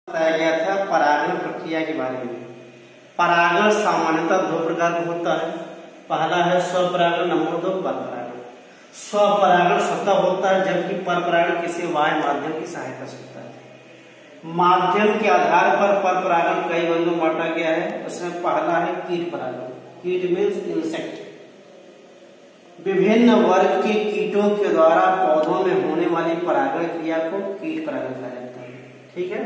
बताया गया था परागण प्रक्रिया के बारे में। परागण सामान्यतः दो प्रकार का होता है। पहला है स्वपरागण, नंबर 2 परपरागण। स्वपरागण स्वतः होता है, जबकि परपरागण किसी वाह्य माध्यम की सहायता से होता है। माध्यम के आधार पर परपरागण कई वर्गों में बांटा गया है। उसमें पहला है कीट परागण। कीट मीन्स इंसेक्ट। विभिन्न वर्ग के कीटों के द्वारा पौधों में होने वाली परागण क्रिया को कीट परागण कहा जाता है। ठीक है।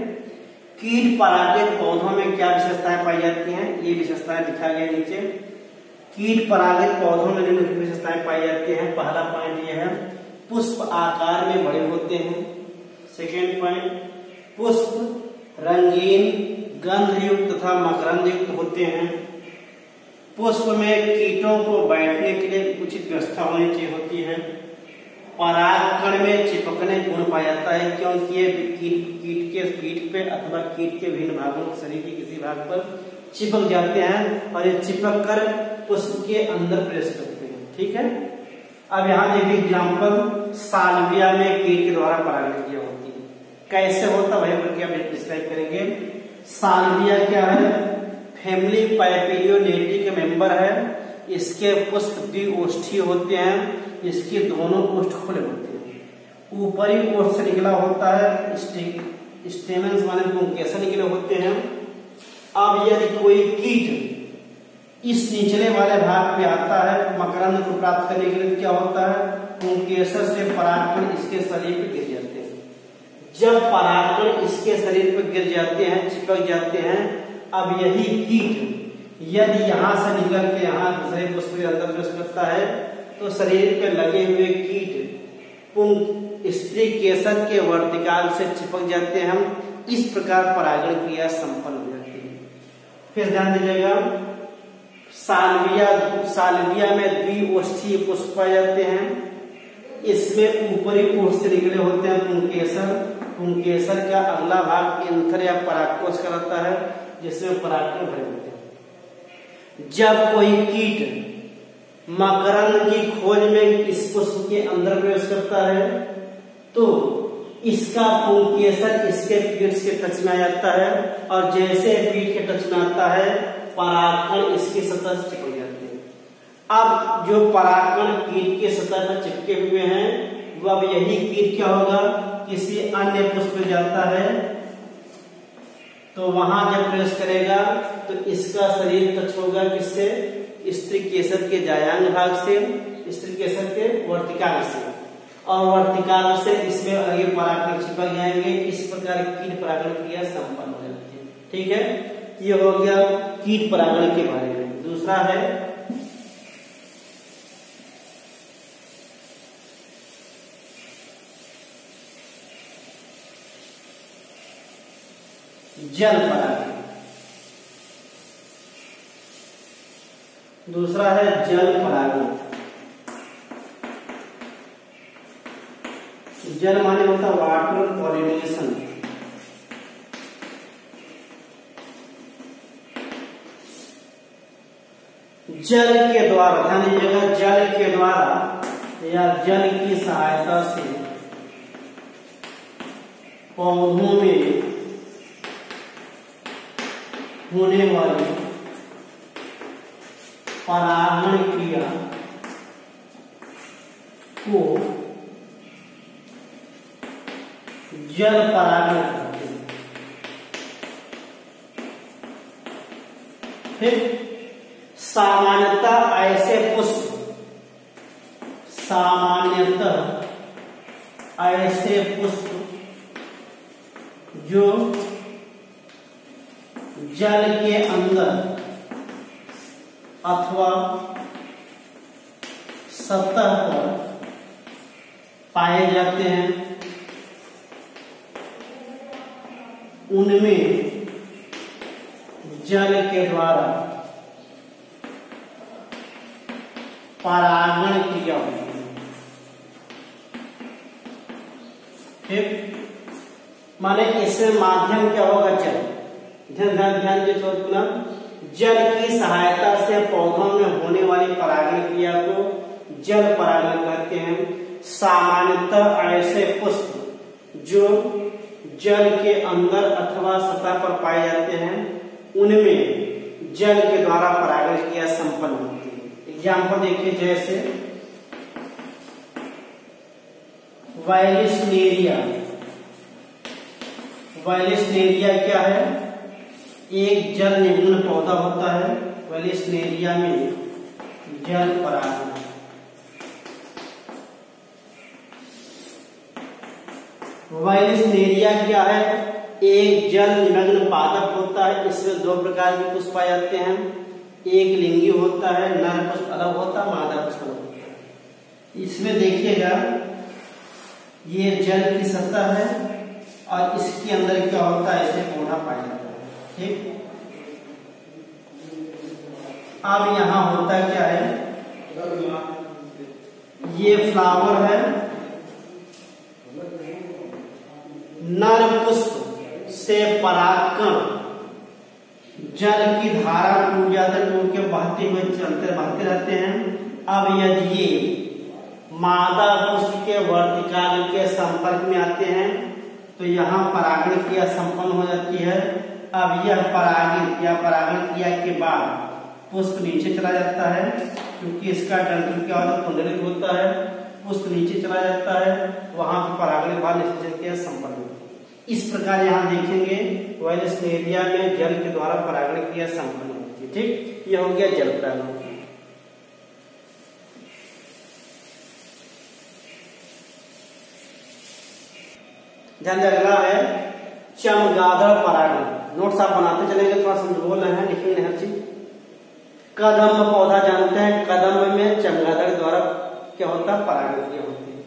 कीट परागित पौधों में क्या विशेषताएं पाई जाती हैं, ये विशेषताएं लिखा गया नीचे। कीट परागित पौधों में निम्नलिखित विशेषताएं पाई जाती हैं। पहला पॉइंट ये है, पुष्प आकार में बड़े होते हैं। सेकेंड पॉइंट, पुष्प रंगीन, गंध युक्त तथा मकरंद युक्त होते हैं। पुष्प में कीटों को बैठने के लिए उचित व्यवस्था होनी चाहिए होती है। परागकण में चिपकने गुण पाया जाता है, क्योंकि ये कीट के पीठ पे अथवा कीट के विभिन्न भागों शरीर के किसी भाग पर चिपक जाते हैं और ये चिपक कर पुष्प के अंदर प्रवेश करते हैं। ठीक है। अब यहाँ देखिए एग्जाम्पल, साल्विया में कीट के द्वारा परागण क्रिया होती है। कैसे होता है वही प्रक्रिया डिस्क्राइब करेंगे। साल्विया क्या है, फैमिली पाइपिलियोनेटी के मेंबर है। इसके पुष्प द्विओष्ठीय होते हैं। इसके दोनों ओष्ठ खुले होते हैं। ऊपरी ओष्ठ से निकला होता है स्टेमेंस माने पुंकेसर निकले होते हैं। अब यदि कोई कीट इस निचले वाले भाग पे आता है मकरंद को प्राप्त करने के लिए, क्या होता है, पुंकेसर से परागकण इसके शरीर पे गिर जाते हैं। जब परागकण इसके शरीर पर गिर जाते हैं, चिपक जाते हैं, अब यही कीट यदि यहाँ से निकल के यहाँ दूसरे पुष्प के अंदर प्रवेश करता है तो शरीर पे लगे हुए कीट पुंग स्त्री केसर के वर्तिकाल से चिपक जाते हैं। हम इस प्रकार परागण क्रिया संपन्न हो जाती है। फिर ध्यान दीजिएगा, साल्विया में द्विओष्ठीय पुष्प पाए जाते हैं। इसमें ऊपरी ओष्ठ से निकले होते हैं पुंकेसर। पुंकेसर का अगला भाग एंथर या परागकोश का रहता है, जिसमें परागकण भरे होते हैं। जब कोई कीट मकरंद की खोज में इस पुष्प के अंदर प्रवेश करता है तो इसका पुंकेसर इसके पीठ के टच में आ जाता है, और जैसे पीठ के टच में आता है परागकण इसकी सतह से चिपक जाते हैं। अब जो परागकण कीट के सतह पर चिपके हुए हैं, वो अब यही कीट क्या होगा, किसी अन्य पुष्प में जाता है तो वहां जब प्रवेश करेगा तो इसका शरीर टच होगा किससे, स्त्री केसर के जायांग भाग से, स्त्री केसर के वर्तिकाल से, और वर्तिकाल से इसमें आगे परागकण चिपक जाएंगे। इस प्रकार कीट परागण क्रिया संपन्न हो जाती है। ठीक है, ये हो गया कीट परागण के बारे में। दूसरा है जल परागण। दूसरा है जल परागण। जल माने होता है वाटर पॉलिनेशन। जल के द्वारा, ध्यान दीजिएगा, जल के द्वारा या जल की सहायता से पौधों में होने वाली परागण क्रिया को जल परागण कहते हैं। फिर सामान्यतः ऐसे पुष्प जो जल के अंदर अथवा सतह पर पाए जाते हैं, उनमें जल के द्वारा परागण क्रिया होती है। ठीक, माने इसमें माध्यम क्या होगा, जल। ध्यान दीजिए पुनः, जल की सहायता से पौधों में होने वाली परागण क्रिया को जल परागण कहते हैं। सामान्यतः ऐसे पुष्प जो जल के अंदर अथवा सतह पर पाए जाते हैं उनमें जल के द्वारा परागण क्रिया संपन्न होती है। एग्जाम्पल देखिए, जैसे वायलिसनेरिया। वायलिसनेरिया क्या है? एक जल निम्न पौधा होता है। वायलिसनेरिया में जल परागण। वायलिसनेरिया क्या है? एक जल निमग्न पादप होता है। इसमें दो प्रकार के पुष्प पाए जाते हैं। एक लिंगी होता है, नर पुष्प अलग होता है, मादा पुष्प अलग होता है। इसमें देखिएगा, ये जल की सतह है और इसके अंदर क्या होता है? इसमें पौधा पाया जाता है। ठीक, अब यहां होता क्या है? ये फ्लावर है, नर पुष्प से परागकण जल की धारा टूट जाते, टूट के बहते हुए बहते रहते हैं। अब यदि ये मादा पुष्प के वर्तिकाल के संपर्क में आते हैं तो यहाँ परागण क्रिया संपन्न हो जाती है। अब यह परागित या परागण क्रिया के बाद पुष्प नीचे चला जाता है, क्योंकि इसका डंठल क्या होता है? कुंडलित होता है। पुष्प नीचे चला जाता है, वहां पर परागण के बाद निषेचन क्रिया संपन्न होती है। इस प्रकार यहाँ देखेंगे वायलिसनेरिया में जल के द्वारा परागण क्रिया संपन्न होती है। ठीक, यह हो गया जल परागण। ध्यान से अगला है चमगादड़ परागण। नोट्स आप बनाते चलेंगे, थोड़ा समझ बोल रहे हैं, लिखेंगे हर चीज। कदम पौधा जानते हैं, कदम में चमगादड़ द्वारा क्या होता है? परागण क्रिया होती है।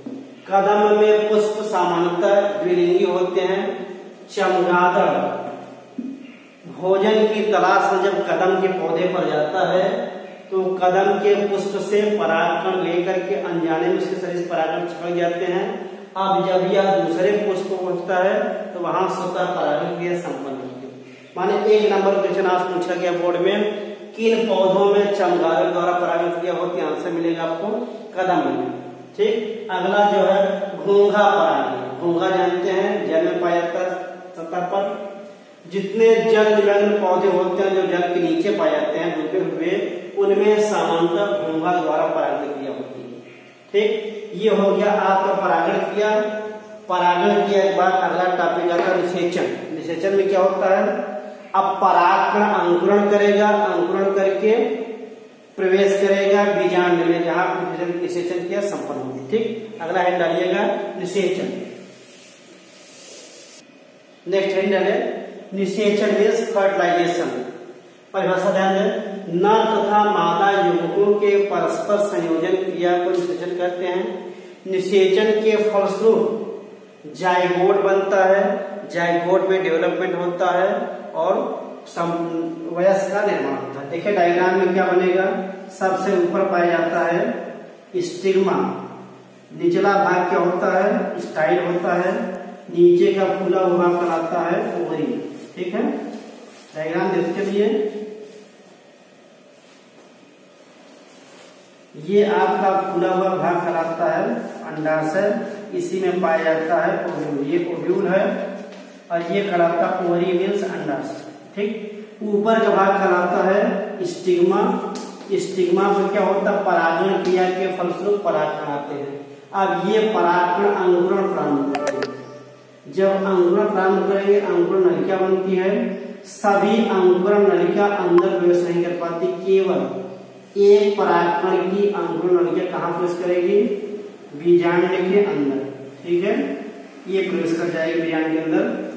कदम में पुष्प सामान्यतः द्विलिंगी होते हैं। चमगादड़ भोजन की तलाश में जब कदम के पौधे पर जाता है तो कदम के पुष्प से परागकण लेकर के अनजाने में उसके शरीर से परागकण चिपक जाते हैं। अब जब यह दूसरे पुष्प को उठता है तो वहां स्वतः परागण क्रिया संपन्न होती है। माने एक नंबर क्वेश्चन आज पूछा गया बोर्ड में, किन पौधों में चमगादड़ द्वारा परागण क्रिया होती है? आंसर मिलेगा आपको कदम में। ठीक, अगला जो है घोंघा परागण। घोंघा जानते हैं, जल में पाया जाता है सतह पर। जितने जल निमग्न पौधे होते हैं जो जल के नीचे पाए जाते हैं डूबे हुए, उनमें सामान्यतः घोंघा द्वारा परागण क्रिया होती है। ठीक, ये हो गया आपका परागण क्रिया। परागण क्रिया के बाद अगला टॉपिक आता है निषेचन। निषेचन में क्या होता है? अब परागकण अंकुरण करेगा, अंकुरण करके प्रवेश करेगा बीजांड में, जहां निषेचन क्रिया संपन्न होगी। ठीक, अगला हेड डालिएगा निषेचन। नेक्स्ट हेड डाले निषेचन मीन्स फर्टिलाइजेशन। परिभाषा ध्यान दें, नर तथा मादा युग्मकों के परस्पर संयोजन क्रिया को निषेचन कहते हैं। निषेचन के फलस्वरूप जाइगोट बनता है, जाइगोट में डेवलपमेंट होता है और वयस्क का निर्माण होता है। देखिए डायग्राम में क्या बनेगा? सबसे ऊपर पाया जाता है स्टिग्मा, निचला भाग क्या होता है? स्टाइल होता है, नीचे का फूला हुआ कहलाता है ओवरी। ठीक है, डायग्राम देखते चलिए। ये आपका फूला हुआ भाग कहलाता है अंडाशय, इसी में पाया जाता है ओव्यूल। ये ओव्यूल है और ये कहलाता है ओवरी मीन्स अंडाशय। ठीक, ऊपर का भाग कहलाता है स्टिग्मा। स्टिग्मा में क्या होता है? परागण क्रिया के फलस्वरूप परागकण आते हैं। अब ये परागकण अंकुरण प्रारंभ करते हैं। जब अंकुरण प्रारंभ करेंगे, अंकुरण नलिका बनती है। सभी अंकुरण नलिका अंदर प्रवेश नहीं कर पाती, केवल एक परागकण की अंकुरण नलिका कहाँ प्रवेश करेगी? बीजांड के अंदर। ठीक है, ये प्रवेश कर जाएगी बीजांड के अंदर।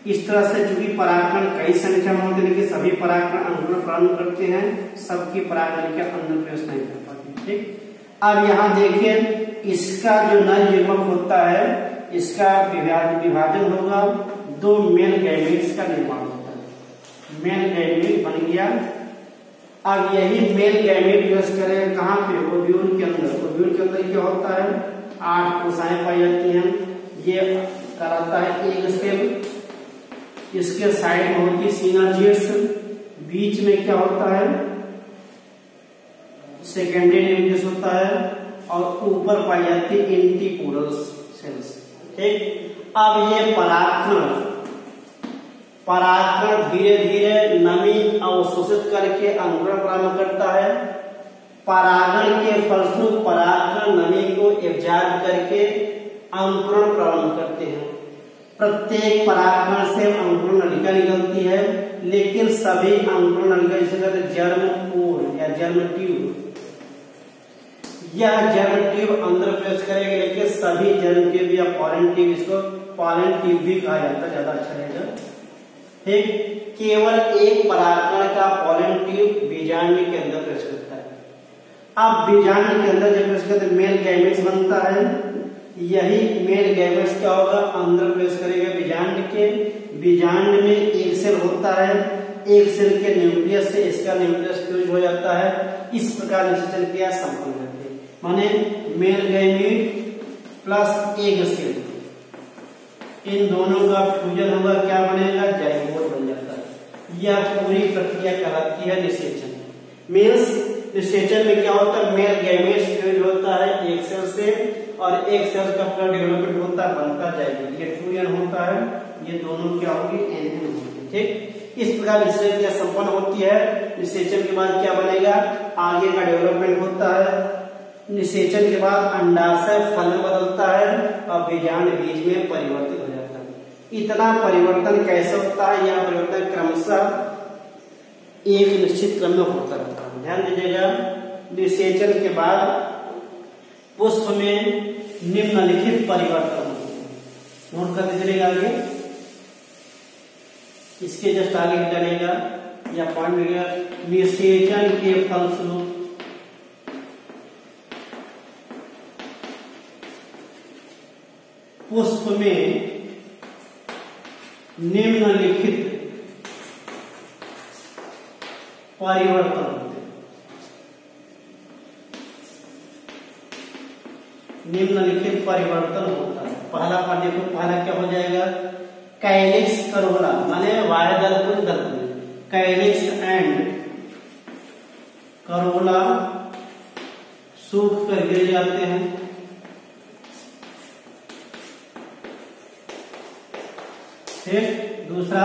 इस तरह से चूंकि परागकण कई संख्या में होते हैं, लेकिन सभी परागकण अंकुरण प्रारंभ करते हैं, सबकी परागकण के अंदर प्रवेश नहीं कर पाती। ठीक, अब यहाँ देखिए इसका जो नर युग्मक होता है, इसका विभाजन होगा, दो मेल गैमेट्स का निर्माण होता है। मेल गैमेट बन गया। अब यही मेल गैमेट प्रवेश करेगा कहाँ पे? ओव्यूल के अंदर। ओव्यूल के अंदर क्या होता है? 8 कोशिकाएं पाई जाती हैं। ये कहलाता है एक सेल। इसके साइड में होती है सिनर्जिड्स, बीच में क्या होता है? सेकेंडरी न्यूक्लियस होता है और ऊपर पाई जाती है एंटीपोडल सेल्स। ठीक। अब ये परागकण धीरे धीरे नमी अवशोषित करके अंकुरण प्रारंभ करता है। परागण के फलस्वरूप परागकण नमी को एब्जॉर्ब करके अंकुरण प्रारंभ करते हैं। प्रत्येक परागकण से अंकुरण नलिका निकलती है, लेकिन सभी अंकुरण नलिका जिसे कहते हैं जर्म पोल या जर्म ट्यूब, यह जर्म ट्यूब अंदर प्रवेश करेगी, लेकिन सभी जर्म ट्यूब या पॉलन ट्यूब, इसको पॉलन ट्यूब भी कहा जाता है, ज्यादा अच्छा रहेगा। ठीक, केवल एक परागकण का पॉलन ट्यूब बीजांड के अंदर प्रवेश करता है। अब बीजांड के अंदर जब प्रवेश करते हैं मेल गैमेट्स बनता है। यही मेल गैमेट्स क्या होगा, अंदर प्रवेश करेगा बीजांड के। बीजांड में एक सेल होता है, एक सेल के न्यूक्लियस से इसका न्यूक्लियस फ्यूज हो जाता है। इस प्रकार निषेचन क्रिया संपन्न होती है, माने male gamete plus egg cell, इन दोनों का फ्यूजन होगा, क्या बनेगा, जाइगोट बन जाता है। यह पूरी प्रक्रिया कहलाती है निषेचन। मींस निषेचन में क्या होता है, मेल गैमेट्स फ्यूज होता है एक सेल से और एक सेल का पूरा डेवलपमेंट होता है, बनता जाएगा, ये फ्यूजन होता है, ये दोनों क्या होगी, एनएन होगी। ठीक, इस प्रकार निषेचन क्रिया संपन्न होती है। निषेचन के बाद क्या बनेगा, आगे का डेवलपमेंट होता है। निषेचन के बाद अंडाशय फल में बदलता है और बीजांड बीज में परिवर्तित हो जाता है। इतना परिवर्तन कैसे होता है, यह परिवर्तन क्रमशः एक निश्चित क्रम में होता रहता है। ध्यान दीजिएगा, निषेचन के बाद पुष्प में निम्नलिखित परिवर्तन होते हैं। नोट करते चलेगा आगे, इसके जस्ट आगे डलेगा या पॉइंट मिलेगा, निषेचन के फलस्वरूप पुष्प में निम्नलिखित परिवर्तन होते हैं। निम्नलिखित परिवर्तन होता है। पहला पार्ट देखो, पहला क्या हो जाएगा, कैलिक्स करोला, माने वायदलपुर दलपुर, कैलिक्स एंड करोला सूख कर गिर जाते हैं। ठीक, दूसरा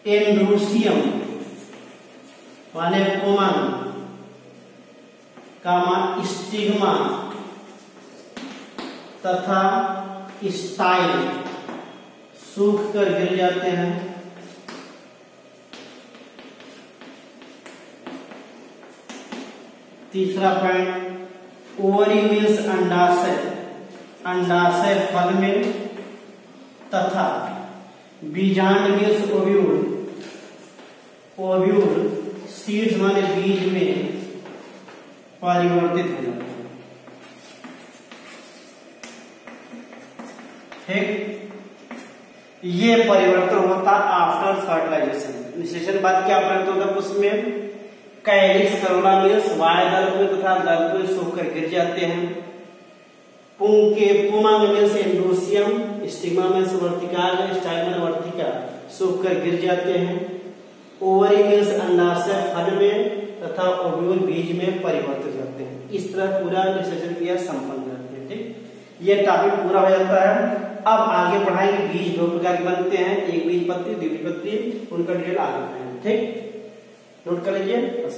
एंड्रोसियम माने पोमन का स्टिग्मा तथा स्टाइल सूख कर गिर जाते हैं। तीसरा पॉइंट, ओवरी मीन्स अंडाशय, अंडाशय फल में तथा बीजांड मीन्स ओव्यूल, ओव्यूल सीड्स माने बीज में परिवर्तित हो जाता है। ठीक, ये परिवर्तन होता आफ्टर फर्टिलाइजेशन। निषेचन बाद क्या परिवर्तन होता है, उसमें कैलिक्स करोला मीन्स वायदलपुर तथा दलपुर सूख कर गिर जाते हैं। पुमा मीन्स एंड्रोसियम, स्टिग्मा मीन्स वर्तिकाल, स्टाइल वर्तिका सूख कर गिर जाते हैं। ओवरी मीन्स अंडाशय फल में तथा ओव्यूल बीज में परिवर्तित होते हैं। इस तरह पूरा निषेचन क्रिया संपन्न करते हैं। ठीक, ये टॉपिक पूरा हो जाता है। अब आगे पढ़ाएंगे, बीज दो प्रकार के बनते हैं, एक बीज पत्ती, द्विबीजपत्री, उनका डिटेल आगे पढ़ाएंगे। ठीक, नोट कर लीजिए बस।